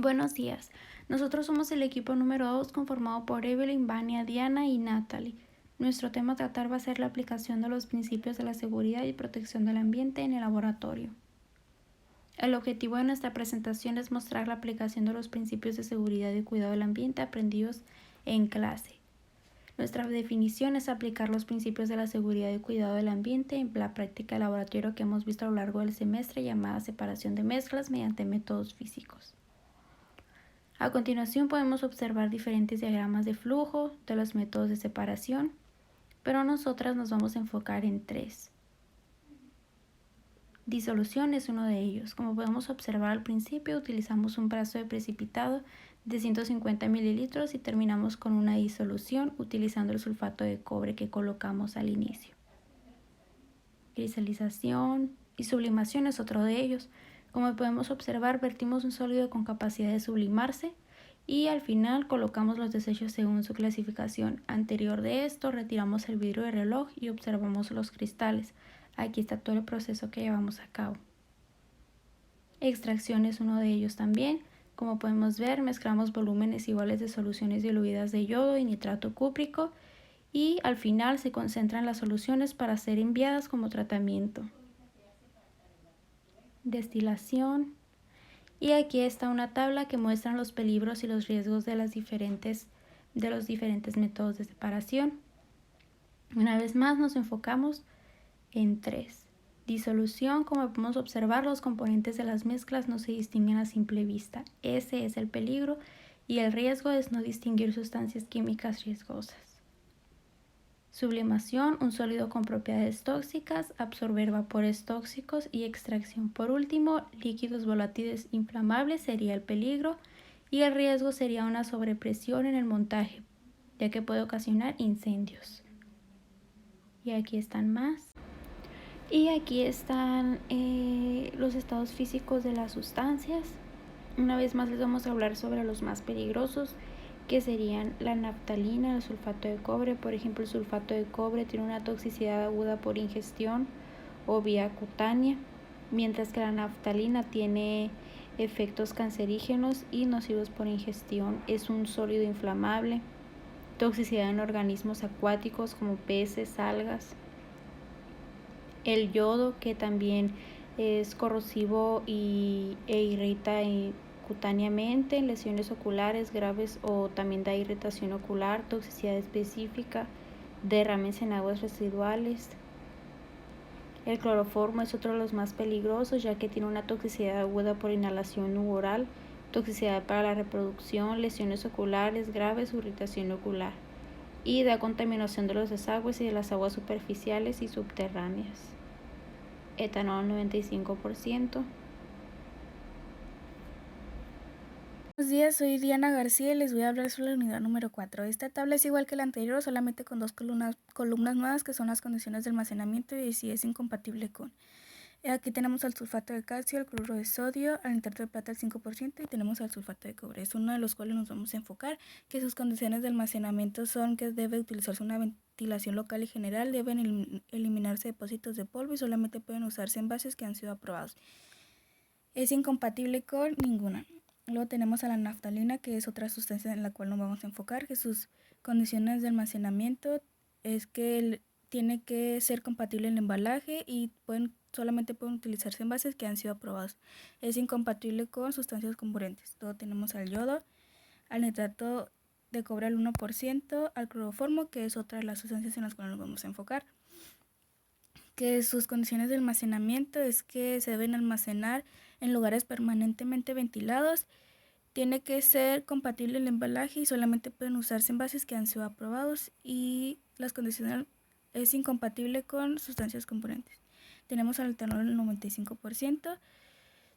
Buenos días. Nosotros somos el equipo número 2 conformado por Evelyn, Vania, Diana y Natalie. Nuestro tema a tratar va a ser la aplicación de los principios de la seguridad y protección del ambiente en el laboratorio. El objetivo de nuestra presentación es mostrar la aplicación de los principios de seguridad y cuidado del ambiente aprendidos en clase. Nuestra definición es aplicar los principios de la seguridad y cuidado del ambiente en la práctica de laboratorio que hemos visto a lo largo del semestre, llamada separación de mezclas mediante métodos físicos. A continuación podemos observar diferentes diagramas de flujo de los métodos de separación, pero nosotras nos vamos a enfocar en 3. Disolución es uno de ellos. Como podemos observar al principio, utilizamos un brazo de precipitado de 150 mililitros y terminamos con una disolución utilizando el sulfato de cobre que colocamos al inicio. Cristalización y sublimación es otro de ellos. Como podemos observar, vertimos un sólido con capacidad de sublimarse y al final colocamos los desechos según su clasificación. Anterior de esto, retiramos el vidrio de reloj y observamos los cristales. Aquí está todo el proceso que llevamos a cabo. Extracción es uno de ellos también. Como podemos ver, mezclamos volúmenes iguales de soluciones diluidas de yodo y nitrato cúprico y al final se concentran las soluciones para ser enviadas como tratamiento. Destilación. Y aquí está una tabla que muestra los peligros y los riesgos de los diferentes métodos de separación. Una vez más nos enfocamos en 3. Disolución. Como podemos observar, los componentes de las mezclas no se distinguen a simple vista. Ese es el peligro y el riesgo es no distinguir sustancias químicas riesgosas. Sublimación, un sólido con propiedades tóxicas, absorber vapores tóxicos y extracción. Por último, líquidos volátiles inflamables sería el peligro y el riesgo sería una sobrepresión en el montaje, ya que puede ocasionar incendios. Y aquí están más. Y aquí están los estados físicos de las sustancias. Una vez más les vamos a hablar sobre los más peligrosos, que serían la naftalina, el sulfato de cobre. Por ejemplo, el sulfato de cobre tiene una toxicidad aguda por ingestión o vía cutánea, mientras que la naftalina tiene efectos cancerígenos y nocivos por ingestión. Es un sólido inflamable, toxicidad en organismos acuáticos como peces, algas. El yodo, que también es corrosivo e irrita cutáneamente, lesiones oculares graves o también da irritación ocular, toxicidad específica, derrames en aguas residuales. El cloroformo es otro de los más peligrosos, ya que tiene una toxicidad aguda por inhalación u oral, toxicidad para la reproducción, lesiones oculares graves o irritación ocular, y da contaminación de los desagües y de las aguas superficiales y subterráneas. Etanol 95%. Buenos días, soy Diana García y les voy a hablar sobre la unidad número 4. Esta tabla es igual que la anterior, solamente con dos columnas nuevas que son las condiciones de almacenamiento y si es incompatible con. Aquí tenemos al sulfato de calcio, al cloruro de sodio, al nitrato de plata al 5% y tenemos al sulfato de cobre. Es uno de los cuales nos vamos a enfocar, que sus condiciones de almacenamiento son que debe utilizarse una ventilación local y general, deben eliminarse depósitos de polvo y solamente pueden usarse envases que han sido aprobados. Es incompatible con ninguna. Luego tenemos a la naftalina, que es otra sustancia en la cual nos vamos a enfocar, que sus condiciones de almacenamiento es que tiene que ser compatible el embalaje y solamente pueden utilizarse envases que han sido aprobados. Es incompatible con sustancias comburentes. Luego tenemos al yodo, al nitrato de cobre al 1%, al cloroformo, que es otra de las sustancias en las cuales nos vamos a enfocar, que sus condiciones de almacenamiento es que se deben almacenar en lugares permanentemente ventilados. Tiene que ser compatible el embalaje y solamente pueden usarse envases que han sido aprobados, y las condiciones es incompatible con sustancias componentes. Tenemos al etanol el 95%.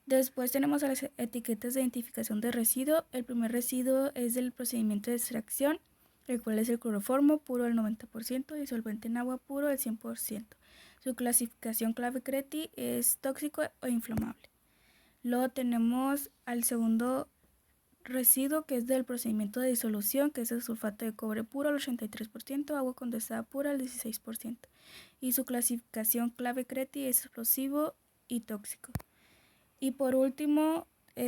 Después tenemos a las etiquetas de identificación de residuo. El primer residuo es del procedimiento de extracción, el cual es el cloroformo puro al 90% y solvente en agua puro al 100%. Su clasificación clave-Creti es tóxico o inflamable. Luego tenemos al segundo residuo, que es del procedimiento de disolución, que es el sulfato de cobre puro al 83%, agua condensada pura al 16%. Y su clasificación clave-Creti es explosivo y tóxico. Y por último,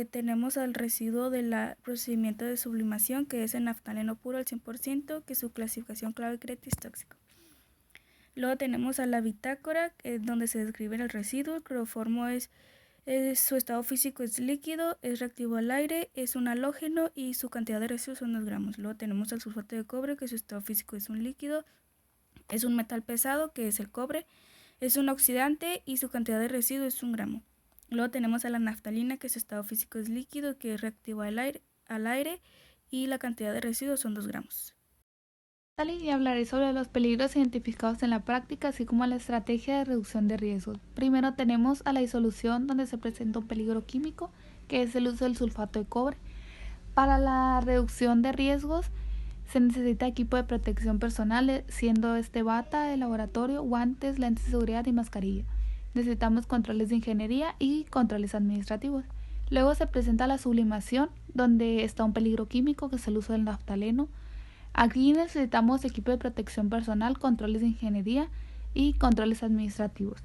tenemos al residuo del procedimiento de sublimación, que es el naftaleno puro al 100%, que su clasificación clave es tóxico. Luego tenemos a la bitácora, donde se describe el residuo. El cloroformo su estado físico es líquido, es reactivo al aire, es un halógeno y su cantidad de residuos son 2 gramos. Luego tenemos al sulfato de cobre, que su estado físico es un líquido, es un metal pesado, que es el cobre, es un oxidante y su cantidad de residuos es 1 gramo. Luego tenemos a la naftalina, que su estado físico es líquido, que es reactivo al aire y la cantidad de residuos son 2 gramos. Y hablaré sobre los peligros identificados en la práctica, así como la estrategia de reducción de riesgos. Primero tenemos a la disolución, donde se presenta un peligro químico, que es el uso del sulfato de cobre. Para la reducción de riesgos se necesita equipo de protección personal, siendo bata de laboratorio, guantes, lentes de seguridad y mascarilla. Necesitamos controles de ingeniería y controles administrativos. Luego se presenta la sublimación, donde está un peligro químico, que es el uso del naftaleno. Aquí necesitamos equipo de protección personal, controles de ingeniería y controles administrativos.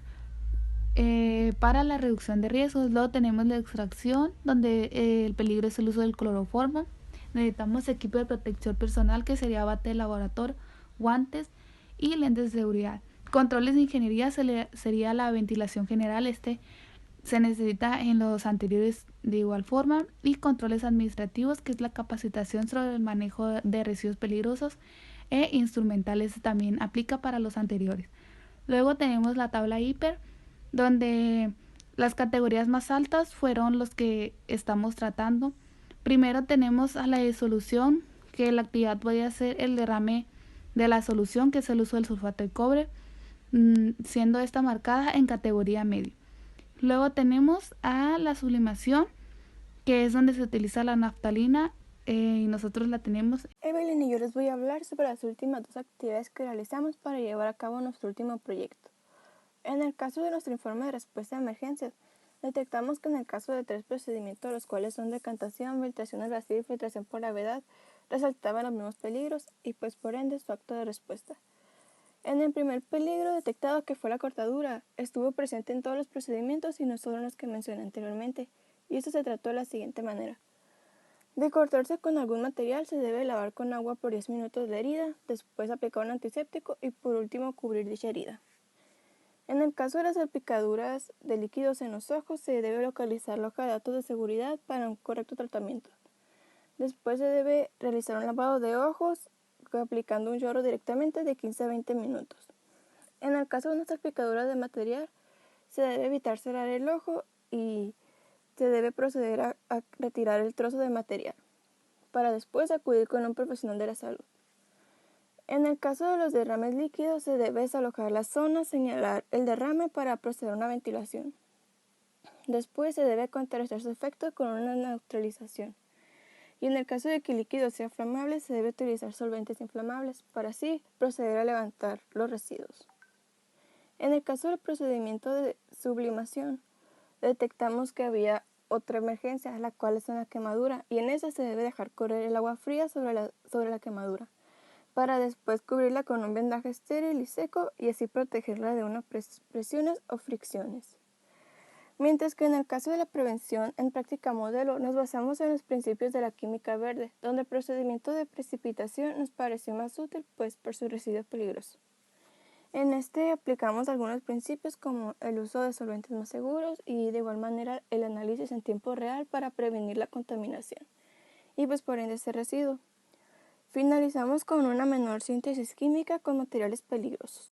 Para la reducción de riesgos, luego tenemos la extracción, donde el peligro es el uso del cloroformo. Necesitamos equipo de protección personal, que sería bate de laboratorio, guantes y lentes de seguridad. Controles de ingeniería sería la ventilación general, se necesita en los anteriores de igual forma, y controles administrativos, que es la capacitación sobre el manejo de residuos peligrosos e instrumentales, también aplica para los anteriores. Luego tenemos la tabla hiper, donde las categorías más altas fueron los que estamos tratando. Primero tenemos a la disolución, que la actividad podría ser el derrame de la solución, que es el uso del sulfato de cobre, siendo esta marcada en categoría medio. Luego tenemos a la sublimación, que es donde se utiliza la naftalina, y nosotros la tenemos. Evelyn y yo les voy a hablar sobre las últimas 2 actividades que realizamos para llevar a cabo nuestro último proyecto. En el caso de nuestro informe de respuesta a emergencias, detectamos que en el caso de 3 procedimientos, los cuales son decantación, filtración al vacío y filtración por gravedad, resaltaban los mismos peligros y pues por ende su acto de respuesta. En el primer peligro detectado, que fue la cortadura, estuvo presente en todos los procedimientos y no solo en los que mencioné anteriormente, y esto se trató de la siguiente manera. De cortarse con algún material, se debe lavar con agua por 10 minutos la herida, después aplicar un antiséptico y por último cubrir dicha herida. En el caso de las salpicaduras de líquidos en los ojos, se debe localizar la hoja de datos de seguridad para un correcto tratamiento. Después se debe realizar un lavado de ojos aplicando un chorro directamente de 15 a 20 minutos. En el caso de una salpicadura de material, se debe evitar cerrar el ojo y se debe proceder a retirar el trozo de material, para después acudir con un profesional de la salud. En el caso de los derrames líquidos, se debe desalojar la zona, señalar el derrame para proceder a una ventilación. Después se debe contrarrestar su efecto con una neutralización. Y en el caso de que el líquido sea inflamable, se debe utilizar solventes inflamables para así proceder a levantar los residuos. En el caso del procedimiento de sublimación, detectamos que había otra emergencia, la cual es una quemadura, y en esa se debe dejar correr el agua fría sobre la quemadura, para después cubrirla con un vendaje estéril y seco y así protegerla de unas presiones o fricciones. Mientras que en el caso de la prevención en práctica modelo nos basamos en los principios de la química verde, donde el procedimiento de precipitación nos pareció más útil pues por su residuo peligroso. En este aplicamos algunos principios como el uso de solventes más seguros y de igual manera el análisis en tiempo real para prevenir la contaminación y pues por ende ese residuo. Finalizamos con una menor síntesis química con materiales peligrosos.